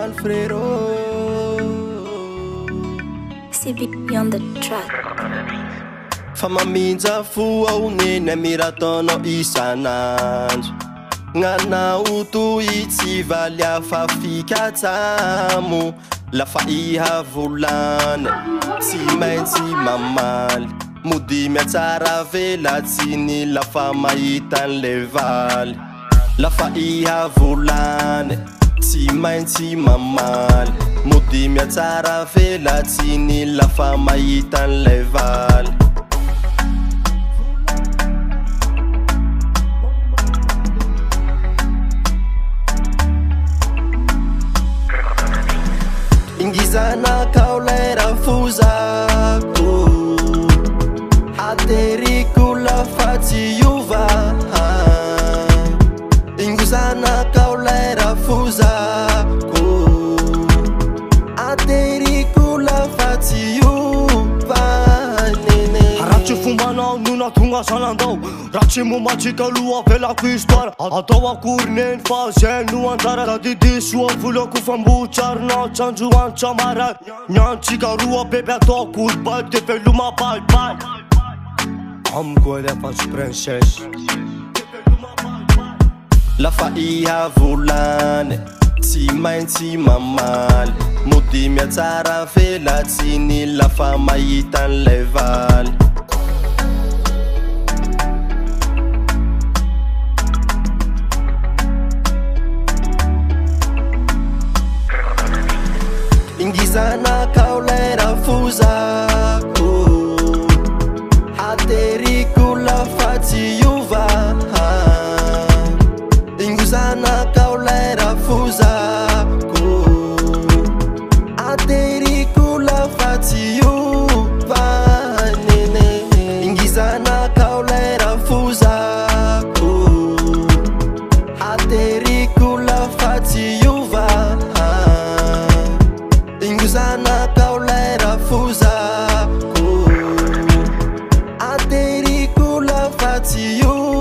Alfredo CB on the track. Fa maminja fo ao neny amiratana isanandro Gnanao toy tsy valy afa fikatsamo Lafa iha volany tsy maintsy mamaly Modimy atsara velatsiny lafa mahita an'le valy Lafa iha volany tsy maintsy mamaly Modimy atsara velatsiny lafa mahita an'le valy Ingizana kaulera fuzako Ateriko lafa tsy iova Ingizana kaulera fuzako Ateriko lafa tsy iova Ratsy fombanao no natonga sanandao Ratsy momatsika loha velako histoire Atao akory neny fa zay no anjara Tadidy soa volako famboatsarinao Tsanjoany tsamaray Nyantsika roa bebe ataoko olbay Te veloma baibay Amiko elefa sy princesse Lafa iha volany tsy maintsy mamaly Modimy atsara velatsiny lafa mahita an'le valy Ingizana kaulera fuzako Ateriko lafa tsy iova Ingizana kaulera fuzako Ateriko lafa tsy iova Ingizana kaulera fuzako Ateriko lafa tsy iova Ingizana kaulera fuzako Ateriko lafa tsy iova